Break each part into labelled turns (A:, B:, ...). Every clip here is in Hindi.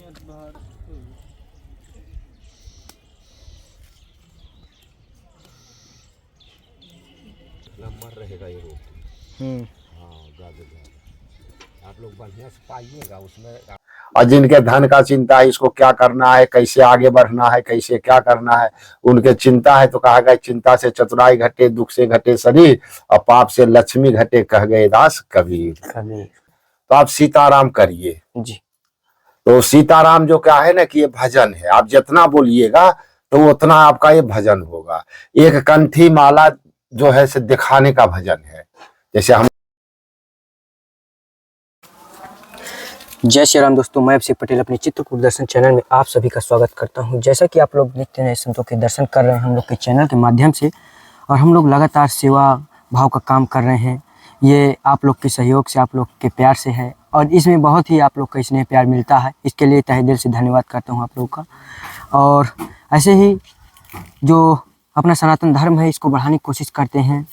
A: नंबर रहेगा ये रोड। हाँ आप लोग बढ़िया से पाइएगा उसमें। और जिनके धन का चिंता है, इसको क्या करना है, कैसे आगे बढ़ना है, कैसे क्या करना है, उनके चिंता है तो कहा गया चिंता से चतुराई घटे, दुख से घटे शरीर, और पाप से लक्ष्मी घटे, कह गए दास कबीर। तो आप सीताराम करिए जी। तो सीताराम जो क्या है ना कि ये भजन है, आप जितना बोलिएगा तो उतना आपका ये भजन होगा। एक कंठी माला जो है से दिखाने का भजन है। जैसे हम
B: जय श्री राम दोस्तों, मैं अभिषेक पटेल अपने चित्रकूट दर्शन चैनल में आप सभी का स्वागत करता हूं। जैसा कि आप लोग नित्य नए संतों के दर्शन कर रहे हैं हम लोग के चैनल के माध्यम से, और हम लोग लगातार सेवा भाव का काम कर रहे हैं। ये आप लोग के सहयोग से, आप लोग के प्यार से है, और इसमें बहुत ही आप लोग का स्नेह प्यार मिलता है। इसके लिए तहे दिल से धन्यवाद करता हूँ आप लोग का। और ऐसे ही जो अपना सनातन धर्म है इसको बढ़ाने की कोशिश करते हैं।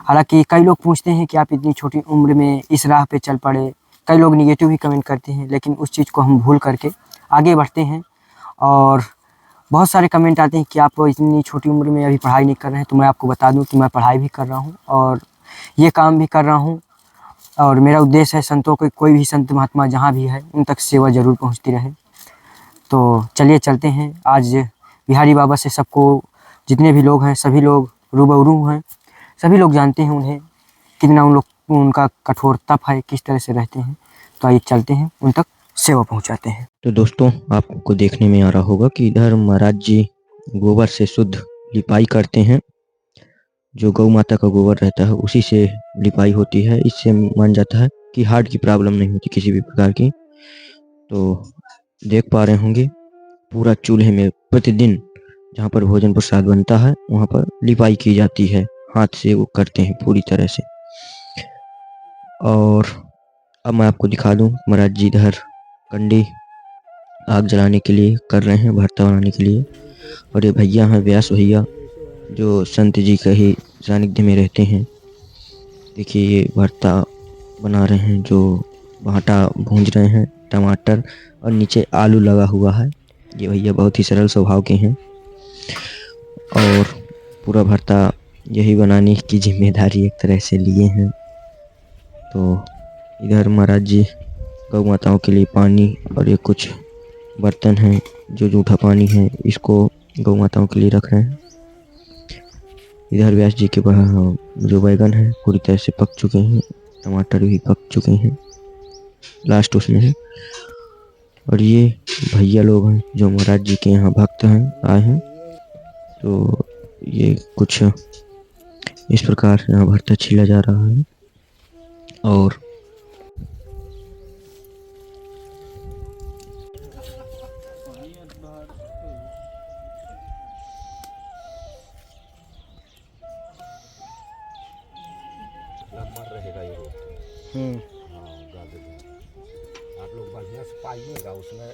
B: हालाँकि कई लोग पूछते हैं कि आप इतनी छोटी उम्र में इस राह पर चल पड़े। कई लोग निगेटिव भी कमेंट करते हैं, लेकिन उस चीज़ को हम भूल करके आगे बढ़ते हैं। और बहुत सारे कमेंट आते हैं कि आप इतनी छोटी उम्र में अभी पढ़ाई नहीं कर रहे हैं। तो मैं आपको बता दूं कि मैं पढ़ाई भी कर रहा हूं और ये काम भी कर रहा हूं। और मेरा उद्देश्य है संतों को, कोई भी संत महात्मा जहां भी है उन तक सेवा ज़रूर पहुंचती रहे। तो चलिए चलते हैं। आज बिहारी बाबा से सबको, जितने भी लोग हैं सभी लोग रूबरू हैं, सभी लोग जानते हैं उन्हें, कितना उन लोग उनका कठोर तप है, किस तरह से रहते हैं। तो आइए चलते हैं, उन तक सेवा पहुंचाते हैं।
C: तो दोस्तों, आपको देखने में आ रहा होगा कि इधर महाराज जी गोबर से शुद्ध लिपाई करते हैं। जो गौ माता का गोबर रहता है उसी से लिपाई होती है। इससे मान जाता है कि हार्ट की प्रॉब्लम नहीं होती किसी भी प्रकार की। तो देख पा रहे होंगे पूरा चूल्हे में प्रतिदिन जहाँ पर भोजन प्रसाद बनता है वहाँ पर लिपाई की जाती है। हाथ से वो करते हैं पूरी तरह से। और अब मैं आपको दिखा दूं, महाराज जी इधर कंडी आग जलाने के लिए कर रहे हैं, भरता बनाने के लिए। और ये भैया हैं व्यास भैया, जो संत जी का ही सानिध्य में रहते हैं। देखिए ये भरता बना रहे हैं, जो भाटा भूंज रहे हैं, टमाटर और नीचे आलू लगा हुआ है। ये भैया बहुत ही सरल स्वभाव के हैं और पूरा भरता यही बनाने की जिम्मेदारी एक तरह से लिए हैं। तो इधर महाराज जी गौ माताओं के लिए पानी और ये कुछ बर्तन हैं जो जूठा पानी है, इसको गौ माताओं के लिए रख रहे हैं। इधर व्यास जी के जो बैगन है पूरी तरह से पक चुके हैं, टमाटर भी पक चुके हैं, लास्ट उसमें है। और ये भैया लोग हैं जो महाराज जी के यहाँ भक्त हैं, आए हैं। तो ये कुछ इस प्रकार यहाँ भरता छीला जा रहा है। और
A: नंबर रहेगा ये रोड। हाँ आप लोग बढ़िया से पाइएगा उसमें।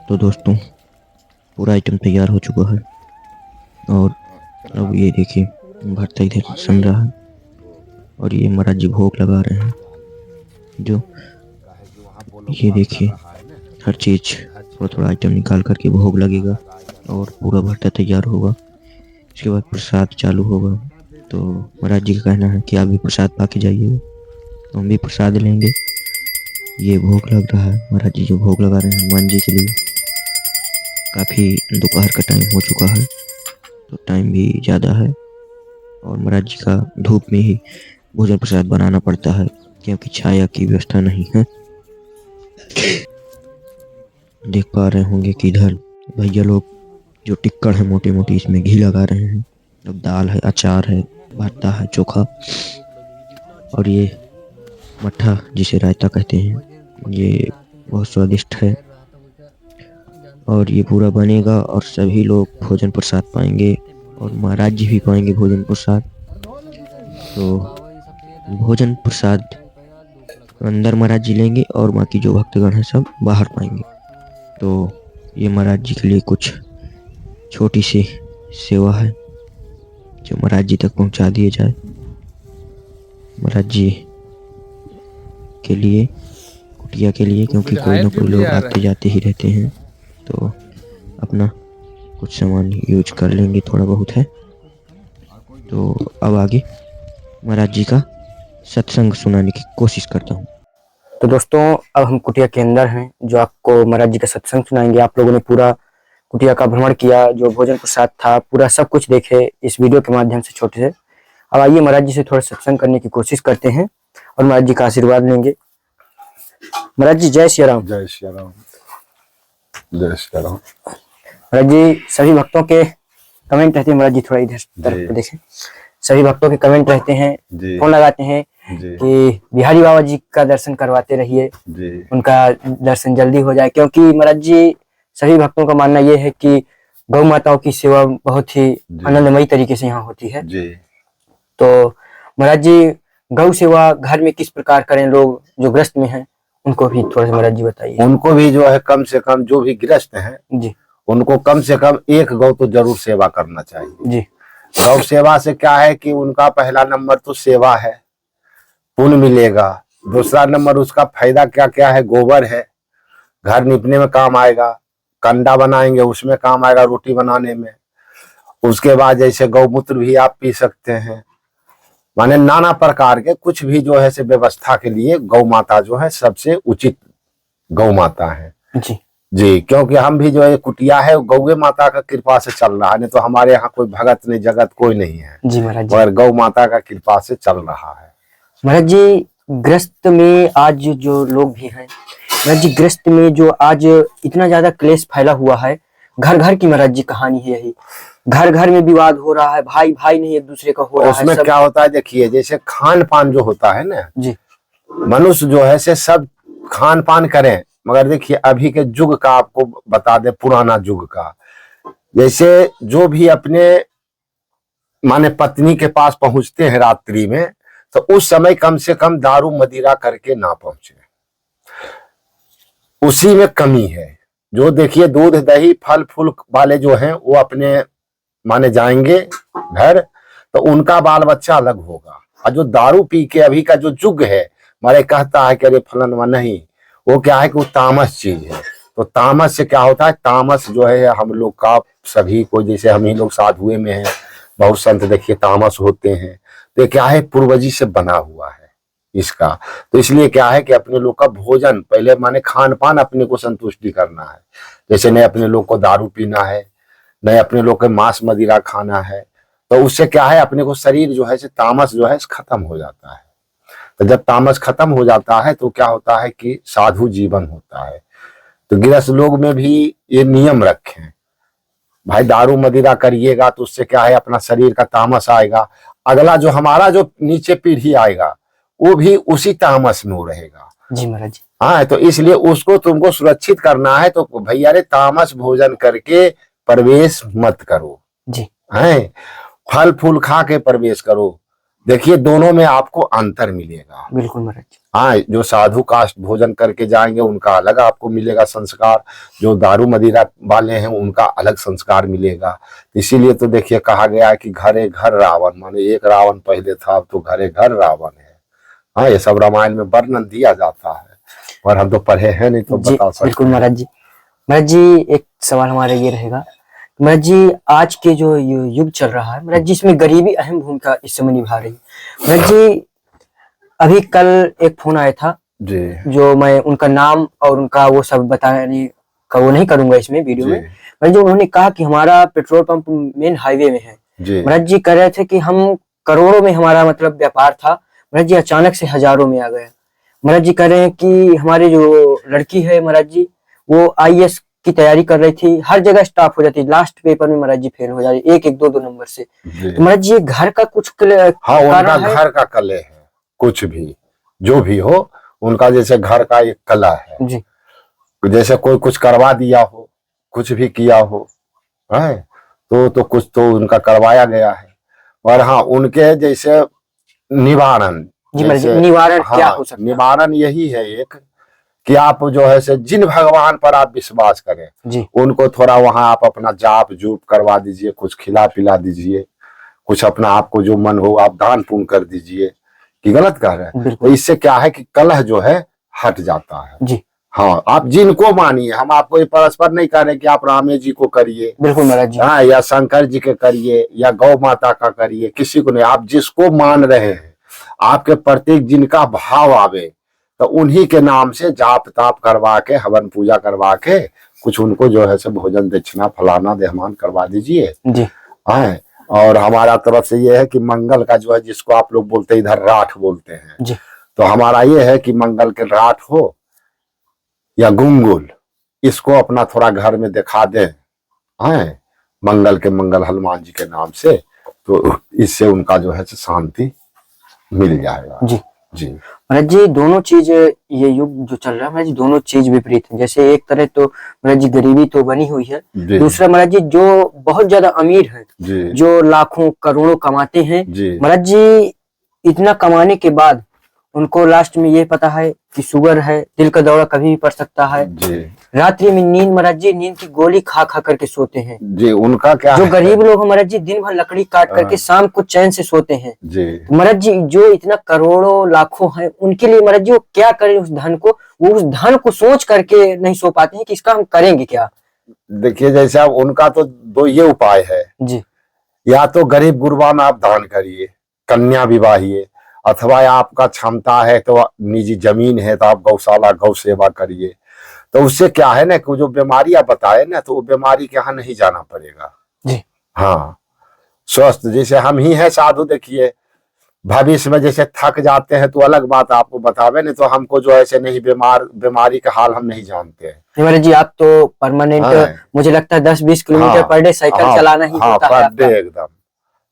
C: तो दोस्तों, पूरा आइटम तैयार हो चुका है और अब ये देखिए भरता इधर सन रहा है और ये महाराज जी भोग लगा रहे हैं। जो ये देखिए हर चीज़ थोड़ा थोड़ा आइटम निकाल करके भोग लगेगा और पूरा भरता तैयार होगा। इसके बाद प्रसाद चालू होगा। तो महाराज जी का कहना है कि आप भी प्रसाद पा के जाइएगा, तो हम भी प्रसाद लेंगे। ये भोग लग रहा है, महाराज जी जो भोग लगा रहे हैं हनुमान जी के लिए। काफ़ी दोपहर का टाइम हो चुका है, तो टाइम भी ज़्यादा है और महाराज जी का धूप में ही भोजन प्रसाद बनाना पड़ता है क्योंकि छाया की व्यवस्था नहीं है। देख पा रहे होंगे कि इधर भैया लोग जो टिक्कड़ है मोटी मोटी, इसमें घी लगा रहे हैं। अब दाल है, अचार है, भरता है, चोखा, और ये मट्ठा जिसे रायता कहते हैं, ये बहुत स्वादिष्ट है। और ये पूरा बनेगा और सभी लोग भोजन प्रसाद पाएंगे और महाराज जी भी पाएंगे भोजन प्रसाद। तो भोजन प्रसाद अंदर महाराज जी लेंगे और बाकी जो भक्तगण हैं सब बाहर पाएंगे। तो ये महाराज जी के लिए कुछ छोटी सी सेवा है जो महाराज जी तक पहुंचा दिए जाए। महाराज जी के लिए, कुटिया के लिए, क्योंकि कोई ना कोई लोग आते जाते ही रहते हैं, तो अपना कुछ सामान यूज कर लेंगे, थोड़ा बहुत है। तो अब आगे महाराज जी का सत्संग सुनाने की कोशिश करता हूँ।
B: तो दोस्तों, अब हम कुटिया के अंदर हैं, जो आपको महाराज जी का सत्संग सुनाएंगे। आप लोगों ने पूरा कुटिया का भ्रमण किया, जो भोजन प्रसाद था पूरा सब कुछ देखे इस वीडियो के माध्यम से छोटे से। अब आइए महाराज जी से थोड़ा सत्संग करने की कोशिश करते हैं और महाराज जी का आशीर्वाद लेंगे। महाराज जी जय श्री राम।
A: जय श्री राम, जय श्री राम।
B: महाराज जी, सभी भक्तों के कमेंट रहते हैं, महाराज जी थोड़ा इधर तरफ पे देखें, सभी भक्तों के कमेंट रहते हैं, फोन लगाते हैं कि बिहारी बाबा जी का दर्शन करवाते रहिए, उनका दर्शन जल्दी हो जाए। क्योंकि महाराज जी, सभी भक्तों का मानना यह है कि गौ माताओं की सेवा बहुत ही आनंदमयी तरीके से यहाँ होती है। तो महाराज जी, गौ सेवा घर में किस प्रकार करें, लोग जो ग्रस्त में हैं उनको भी थोड़ा सा महाराज जी बताइए।
A: उनको भी जो है कम से कम, जो भी गृहस्थ हैं
B: जी,
A: उनको कम से कम एक गौ तो जरूर सेवा करना चाहिए
B: जी।
A: गौ सेवा से क्या है कि उनका पहला नंबर तो सेवा है, पुण्य मिलेगा। दूसरा नंबर उसका फायदा क्या क्या है, गोबर है, घर निपने में काम आएगा, कंडा बनाएंगे उसमें काम आएगा, रोटी बनाने में। उसके बाद जैसे गौमूत्र भी आप पी सकते हैं, माने नाना प्रकार के कुछ भी जो है से व्यवस्था के लिए गौ माता जो है सबसे उचित गौ माता है।
B: जी
A: जी, क्योंकि हम भी जो है कुटिया है गौ माता का कृपा से चल रहा है, नहीं तो हमारे यहाँ कोई भगत नहीं, जगत कोई नहीं है
B: जी महाराज जी।
A: और गौ माता का कृपा से चल रहा है।
B: महाराज जी, ग्रस्त में आज जो लोग भी हैं, महाराज जी ग्रस्त में जो आज इतना ज्यादा क्लेश फैला हुआ है, घर घर की महाराज जी कहानी है यही। घर घर में विवाद हो रहा है, भाई भाई नहीं एक दूसरे का हो रहा है।
A: उसमें क्या होता है, देखिए जैसे खान पान जो होता है ना
B: जी,
A: मनुष्य जो है से सब खान पान करें, मगर देखिए अभी के युग का आपको बता दे, पुराना युग का, जैसे जो भी अपने माने पत्नी के पास पहुंचते हैं रात्रि में, तो उस समय कम से कम दारू मदिरा करके ना पहुंचे, उसी में कमी है। जो देखिए दूध दही फल फूल वाले जो हैं वो अपने माने जाएंगे घर, तो उनका बाल बच्चा अलग होगा। और जो दारू पी के अभी का जो युग है, मारे कहता है कि अरे फलनवा नहीं, वो क्या है कि वो तामस चीज है। तो तामस से क्या होता है, तामस जो है हम लोग का सभी को, जैसे हम ही लोग साधुए में हैं, बहुत संत देखिए तामस होते हैं, तो क्या है पूर्वजी से बना हुआ है इसका। तो इसलिए क्या है कि अपने लोग का भोजन पहले माने खान पान अपने को संतुष्टि करना है, जैसे नहीं अपने लोग को दारू पीना है, नहीं अपने लोग को मांस मदिरा खाना है, तो उससे क्या है अपने को शरीर जो है तामस जो है खत्म हो जाता है। तो जब तामस खत्म हो जाता है तो क्या होता है कि साधु जीवन होता है। तो गृहस्थ लोग में भी ये नियम रखें, भाई दारू मदिरा करिएगा तो उससे क्या है अपना शरीर का तामस आएगा, अगला जो हमारा जो नीचे पीढ़ी आएगा वो भी उसी तामस में रहेगा।
B: जी महाराज जी।
A: हाँ, तो इसलिए उसको तुमको सुरक्षित करना है, तो भैया रे तामस भोजन करके प्रवेश मत करो
B: जी,
A: है, फल फूल खा के प्रवेश करो। देखिए दोनों में आपको अंतर मिलेगा।
B: बिल्कुल महाराज जी।
A: हाँ, जो साधु काष्ट भोजन करके जाएंगे उनका अलग आपको मिलेगा संस्कार, जो दारू मदिरा वाले हैं उनका अलग संस्कार मिलेगा। इसीलिए तो देखिए कहा गया है कि घरे घर रावण, माने एक रावण पहले था, अब तो घरे घर रावण है। हाँ, ये सब रामायण में वर्णन दिया जाता है, पर हम तो पढ़े हैं नहीं तो बता सकते।
B: बिल्कुल महाराज जी। महाराज जी, एक सवाल हमारा ये रहेगा, महाराज जी आज के जो युग चल रहा है महाराज जी, इसमें गरीबी अहम भूमिका इस समय निभा रही है। महाराज जी, अभी कल एक फोन आया था जी, जो मैं उनका नाम और उनका वो सब बताने का वो नहीं करूंगा इसमें वीडियो
A: जी।
B: में। महाराज जी उन्होंने कहा कि हमारा पेट्रोल पंप मेन हाईवे में है।
A: जी
B: महाराज जी कह रहे थे कि हम करोड़ों में हमारा मतलब व्यापार था, महाराज जी अचानक से हजारों में आ गया। महाराज जी कह रहे हैं कि हमारे जो लड़की है महाराज जी वो आईएएस की तैयारी कर रही थी, हर जगह स्टॉप हो जाती, लास्ट पेपर में महाराज जी फेल हो जा रही, एक एक दो दो नंबर से।
A: जी।
B: तो महाराज जी ये घर का कुछ
A: हाँ, उनका
B: कारण है?
A: घर का कले है, कुछ भी जो भी हो, उनका जैसे घर का एक कला है
B: जी
A: जैसे कोई कुछ करवा दिया हो, कुछ भी किया हो, है तो कुछ तो उनका करवाया गया है। और हाँ, उनके जैसे निवारण,
B: जी महाराज जी
A: जैसे
B: निवारण क्या
A: हाँ,
B: हो सकता है?
A: निवारण यही है एक कि आप जो है से जिन भगवान पर आप विश्वास करें
B: जी
A: उनको थोड़ा वहां आप अपना जाप जूप करवा दीजिए, कुछ खिला पिला दीजिए, कुछ अपना आपको जो मन हो आप दान पुण्य कर दीजिए। कि गलत कह रहे हैं? तो
B: बिल्कुल
A: इससे क्या है कि कलह जो है हट जाता है।
B: जी
A: हाँ, आप जिनको मानिए, हम आपको ये परस्पर नहीं कह रहे कि आप रामे जी को करिए,
B: बिल्कुल महाराज जी।
A: हाँ, या शंकर जी के करिए या गौ माता का करिए, किसी को नहीं। आप जिसको मान रहे हैं, आपके प्रत्येक जिनका भाव आवे तो उन्हीं के नाम से जाप ताप करवा के, हवन पूजा करवा के कुछ उनको जो है से भोजन दक्षिणा फलाना देहमान करवा दीजिए।
B: जी
A: हाँ, और हमारा तरफ से ये है कि मंगल का जो है, जिसको आप लोग बोलते हैं इधर राठ बोलते हैं,
B: जी
A: तो हमारा ये है कि मंगल के राठ हो या गुंगुल, इसको अपना थोड़ा घर में दिखा दें, हाँ, मंगल के मंगल हनुमान जी के नाम से, तो इससे उनका जो है शांति मिल जाएगा।
B: जी
A: जी
B: महाराज जी दोनों चीज, ये युग जो चल रहा है महाराज जी, दोनों चीज विपरीत है। जैसे एक तरह तो महाराज जी गरीबी तो बनी हुई है,
A: जी
B: दूसरा महाराज जी जो बहुत ज्यादा अमीर है,
A: जी
B: जो लाखों करोड़ों कमाते हैं,
A: जी
B: महाराज जी इतना कमाने के बाद उनको लास्ट में ये पता है कि शुगर है, दिल का दौरा कभी भी पड़ सकता है,
A: जी
B: रात्रि में नींद महाराज जी नींद की गोली खा खा करके सोते हैं।
A: जी। उनका क्या
B: जो
A: है?
B: गरीब लोग महाराज जी दिन भर लकड़ी काट करके शाम को चैन से सोते हैं।
A: जी
B: महाराज जी जो इतना करोड़ों लाखों हैं उनके लिए महाराज जी वो क्या करें उस धन को, वो उस धन को सोच करके नहीं सो पाते हैं कि इसका हम करेंगे क्या।
A: देखिए, जैसे अब उनका तो दो ये उपाय है,
B: जी
A: या तो गरीब गुरबा में आप दान करिए, कन्या विवाहिए, अथवा आपका क्षमता है तो निजी जमीन है तो आप गौशाला गौ सेवा करिए। तो उससे क्या है ना कि जो बीमारी आप बताए ना, तो वो बीमारी के यहाँ नहीं जाना पड़ेगा।
B: जी
A: हाँ, स्वस्थ जैसे हम ही हैं साधु, देखिए भविष्य में जैसे थक जाते हैं तो अलग बात आपको बतावे, नहीं तो हमको जो ऐसे नहीं, बीमारी का हाल हम नहीं जानते हैं।
B: महाराज जी आप तो परमानेंट
A: हाँ।
B: मुझे लगता है 10-20 किलोमीटर
A: हाँ,
B: पर डे साइकिल
A: हाँ,
B: चलाना ही
A: हाँ,
B: होता है
A: पर
B: आपका।
A: डे एकदम।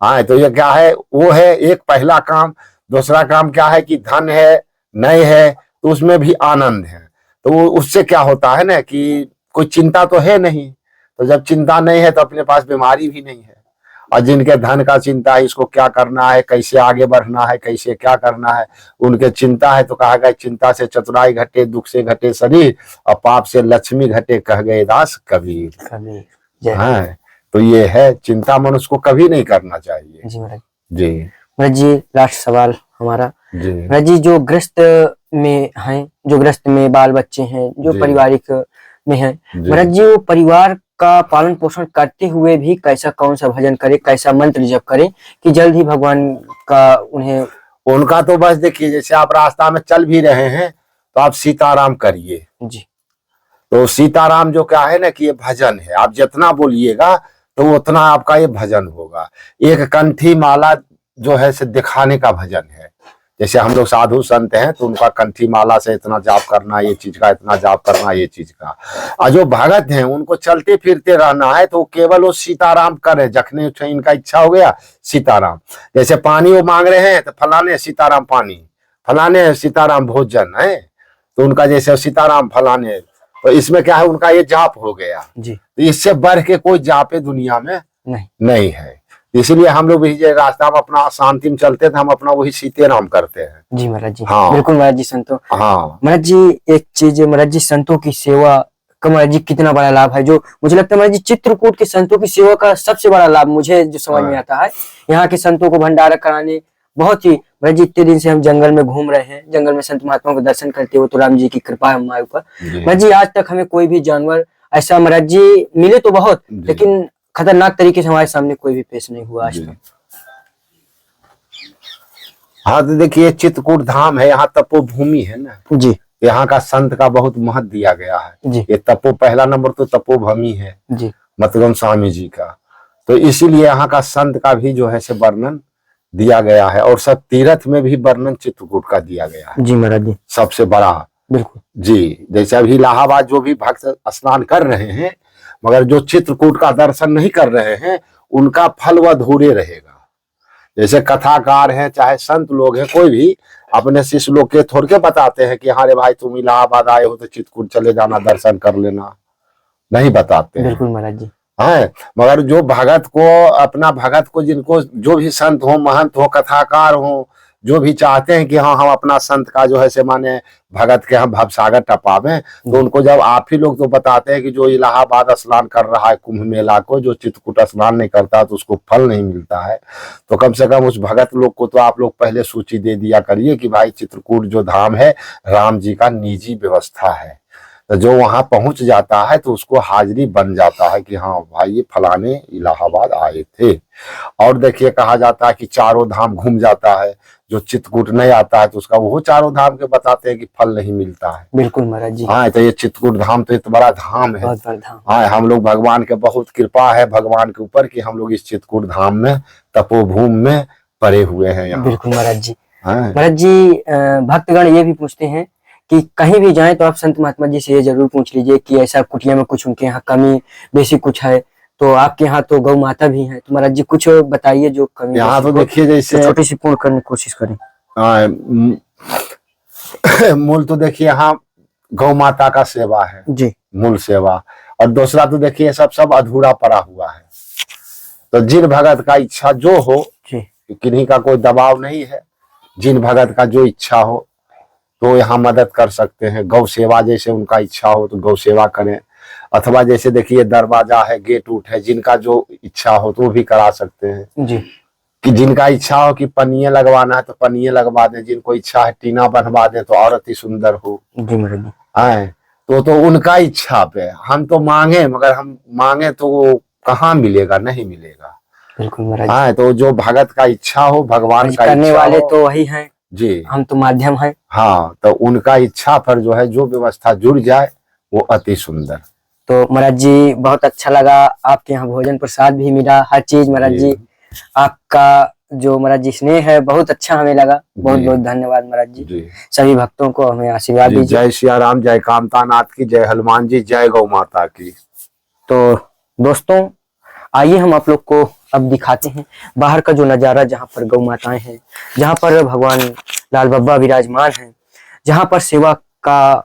A: हाँ, तो ये क्या है, वो है एक पहला काम। दूसरा काम क्या है कि धन है नहीं है तो उसमें भी आनंद है। तो वो उससे क्या होता है ना कि कोई चिंता तो है नहीं, तो जब चिंता नहीं है तो अपने पास बीमारी भी नहीं है। और जिनके धन का चिंता है, इसको क्या करना है, कैसे आगे बढ़ना है, कैसे क्या करना है, उनके चिंता है, तो कहा गया चिंता से चतुराई घटे, दुख से घटे शरीर, और पाप से लक्ष्मी घटे, कह गए दास कबीर। हाँ, तो ये है, चिंता मनुष्य को कभी नहीं करना चाहिए।
B: जी महाराज
A: जी
B: महाराज जी लास्ट सवाल हमारा,
A: जी
B: महाराज जी जो ग्रस्त में हैं, जो ग्रस्त में बाल बच्चे हैं, जो
A: जी।
B: पारिवारिक में हैं,
A: जी।
B: महाराज जी वो परिवार का पालन पोषण करते हुए भी कैसा कौन सा भजन करे, कैसा मंत्र जप करे कि जल्द ही भगवान का उन्हें।
A: उनका तो बस देखिए, जैसे आप रास्ता में चल भी रहे हैं तो आप सीताराम करिए।
B: जी
A: तो सीताराम जो क्या है ना कि ये भजन है, आप जितना बोलिएगा तो उतना आपका ये भजन होगा। एक कंठी माला जो है से दिखाने का भजन है। जैसे हम लोग साधु संत हैं तो उनका कंठी माला से इतना जाप करना ये चीज का, इतना जाप करना ये चीज का। और जो भगत हैं उनको चलते फिरते रहना है, तो केवल वो सीताराम करे, जखने इनका इच्छा हो गया सीताराम। जैसे पानी वो मांग रहे हैं तो फलाने सीताराम पानी, फलाने सीताराम भोजन है, तो उनका जैसे सीताराम फलाने, तो इसमें क्या है, उनका ये जाप हो गया
B: जी।
A: तो इससे बढ़ के कोई जापे दुनिया में नहीं है। इसलिए हम लोग भी रास्ता में अपना शांति में चलते थे, हम अपना वही सीताराम करते हैं।
B: जी महाराज जी।
A: हाँ।
B: बिल्कुल महाराज जी। संतों,
A: हाँ
B: महाराज जी एक चीज, महाराज जी संतों की सेवा का महाराज जी कितना बड़ा लाभ है, जो मुझे लगता है महाराज जी चित्रकूट के संतों की सेवा का सबसे बड़ा लाभ मुझे जो समझ में आता है, यहाँ के संतों को भंडारा कराने बहुत ही। महाराज जी इतने दिन से हम जंगल में घूम रहे हैं, जंगल में संत महात्मा को दर्शन करते हुए, तो राम जी की कृपा है हमारे ऊपर। महाराज जी आज तक हमें कोई भी जानवर ऐसा महाराज जी मिले तो बहुत, लेकिन खतरनाक तरीके से हमारे सामने कोई भी पेश नहीं हुआ आज तक।
A: हाँ, तो देखिए चित्रकूट धाम है, यहाँ तपोभूमि है ना
B: जी।
A: यहाँ का संत का बहुत महत्व दिया गया है।
B: जी
A: ये पहला नंबर तो तपोभूमि है
B: जी
A: मतगम स्वामी जी का, तो इसीलिए यहाँ का संत का भी जो है से वर्णन दिया गया है। और सब तीर्थ में भी वर्णन चित्रकूट का दिया गया है
B: जी महाराज जी,
A: सबसे बड़ा।
B: बिल्कुल
A: जी, जैसे अभी इलाहाबाद जो भी भक्त स्नान कर रहे हैं, मगर जो चित्रकूट का दर्शन नहीं कर रहे हैं उनका फल वह अधूरे रहेगा। जैसे कथाकार हैं चाहे संत लोग हैं, कोई भी अपने शिष्य लोग के थोड़ के बताते हैं कि हाँ रे भाई तुम इलाहाबाद आए हो तो चित्रकूट चले जाना, दर्शन कर लेना, नहीं बताते हैं।
B: बिल्कुल महाराज जी,
A: है मगर जो भगत को अपना भगत को जिनको जो भी संत हो, महंत हो, कथाकार हो, जो भी चाहते हैं कि हाँ हम अपना संत का जो है से माने भगत के हम भवसागर टपावे, तो उनको जब आप ही लोग तो बताते हैं कि जो इलाहाबाद स्नान कर रहा है कुंभ मेला को, जो चित्रकूट स्नान नहीं करता तो उसको फल नहीं मिलता है, तो कम से कम उस भगत लोग को तो आप लोग पहले सूची दे दिया करिए कि भाई चित्रकूट जो धाम है राम जी का निजी व्यवस्था है। तो जो वहां पहुंच जाता है तो उसको हाजिरी बन जाता है कि हाँ भाई ये फलाने इलाहाबाद आए थे। और देखिए कहा जाता है कि चारों धाम घूम जाता है, जो चित्रकूट नहीं आता है तो उसका वो चारों धाम के बताते हैं कि फल नहीं मिलता है।
B: बिल्कुल महाराज जी,
A: हाँ, तो ये चित्रकूट धाम तो इतना बड़ा धाम है।
B: बहुत बड़ा धाम।
A: हाँ, हम लोग भगवान के बहुत कृपा है भगवान के ऊपर कि हम लोग इस चित्रकूट धाम में तपोभूमि में पड़े हुए हैं यहाँ।
B: बिल्कुल महाराज जी।
A: हाँ।
B: महाराज जी, भक्तगण ये भी पूछते हैं कि कहीं भी जाएं तो आप संत महात्मा जी से ये जरूर पूछ लीजिए कि ऐसा कुटिया में कुछ उनके यहाँ कमी बेसी कुछ है, तो आपके यहाँ तो गौ माता भी है, तो महाराज जी कुछ बताइए जो कमी
A: यहाँ तो देखिए जैसे
B: छोटी सी पूर्ण करने की कोशिश करें।
A: मूल तो देखिए यहाँ गौ माता का सेवा है
B: जी,
A: मूल सेवा, और दूसरा तो देखिए सब अधूरा पड़ा हुआ है। तो जिन भगत का इच्छा जो हो, किन्हीं का कोई दबाव नहीं है, जिन भगत का जो इच्छा हो तो यहाँ मदद कर सकते हैं। गौ सेवा जैसे उनका इच्छा हो तो गौ सेवा करें, अथवा जैसे देखिए दरवाजा है, गेट उठ है, जिनका जो इच्छा हो तो वो भी करा सकते हैं
B: जी।
A: कि जिनका इच्छा हो कि पनिये लगवाना है तो पनिये लगवा दें, जिनको इच्छा है टीना बनवा दें तो और अति सुंदर हो।
B: जी महाराज जी,
A: है तो उनका इच्छा पे हम तो मांगे, मगर हम मांगे तो वो कहाँ मिलेगा, नहीं मिलेगा।
B: बिल्कुल महाराज।
A: हाँ, तो जो भगत का इच्छा हो, भगवान का
B: करने वाले तो वही हैं
A: जी,
B: हम तो माध्यम हैं।
A: हाँ, तो उनका इच्छा पर जो है जो व्यवस्था जुड़ जाए वो अति सुंदर।
B: तो महाराज जी बहुत अच्छा लगा, आपके यहाँ भोजन प्रसाद भी मिला, हर चीज महाराज जी, आपका जो महाराज जी स्नेह है बहुत अच्छा हमें लगा। बहुत बहुत धन्यवाद महाराज जी। सभी भक्तों को हमें आशीर्वाद दीजिए।
A: जय सिया राम, जय कामतानाथ की, जय हनुमान जी, जय गौ माता की।
B: तो दोस्तों आइए हम आप लोग को अब दिखाते हैं बाहर का जो नजारा, जहाँ पर गौ माताएं हैं, जहाँ पर भगवान लाल बाबा विराजमान हैं, जहाँ पर सेवा का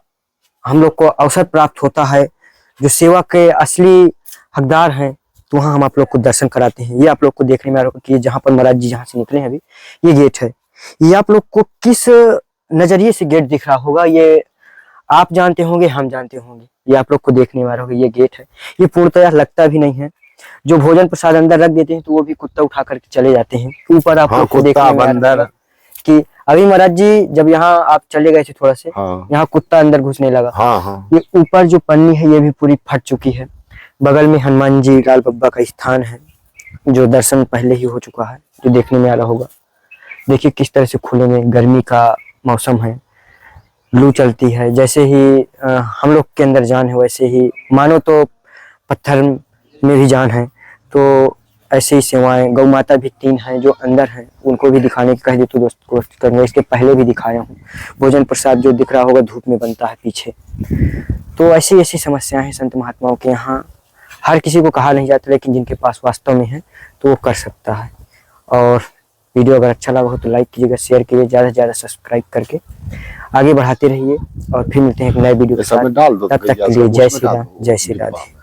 B: हम लोग को अवसर प्राप्त होता है, जो सेवा के असली हकदार हैं, तो वहाँ हम आप लोग को दर्शन कराते हैं। ये आप लोग को देखने में आ रहा है कि जहाँ पर महाराज जी जहाँ से निकले हैं अभी, ये गेट है। ये आप लोग को किस नजरिए से गेट दिख रहा होगा ये आप जानते होंगे, हम जानते होंगे। ये आप लोग को देखने में आ रहा होगा, ये गेट है। ये पूर्णतः लगता भी नहीं है। जो भोजन प्रसाद अंदर रख देते हैं तो वो भी कुत्ता उठा करके चले जाते हैं। ऊपर आप लोग को देखने में आ रहा है कि अभी महाराज जी जब यहाँ आप चले गए थे थोड़ा से, यहाँ कुत्ता अंदर घुसने लगा। ये ऊपर जो पन्नी है ये भी पूरी फट चुकी है। बगल में हनुमान जी लाल बाबा का स्थान है, जो दर्शन पहले ही हो चुका है, जो देखने में आ रहा होगा। देखिए किस तरह से खुले में, गर्मी का मौसम है, लू चलती है, जैसे ही हम लोग के अंदर जान है वैसे ही मानो तो पत्थर में भी जान है। तो ऐसे ही सेवाएं, गौ माता भी 3 हैं जो अंदर हैं, उनको भी दिखाने की कह दी तो दोस्त कोशिश करूंगा। इसके पहले भी दिखाया हूँ। भोजन प्रसाद जो दिख रहा होगा धूप में बनता है पीछे। तो ऐसी ऐसी समस्याएं हैं संत महात्माओं के यहाँ। हर किसी को कहा नहीं जाता, लेकिन जिनके पास वास्तव में है तो वो कर सकता है। और वीडियो अगर अच्छा लगा हो तो लाइक कीजिएगा, शेयर कीजिए, ज़्यादा से ज़्यादा सब्सक्राइब करके आगे बढ़ाते रहिए। और फिर मिलते हैं एक नए वीडियो के साथ। तब तक के लिए जय श्री राम, जय श्री राधे।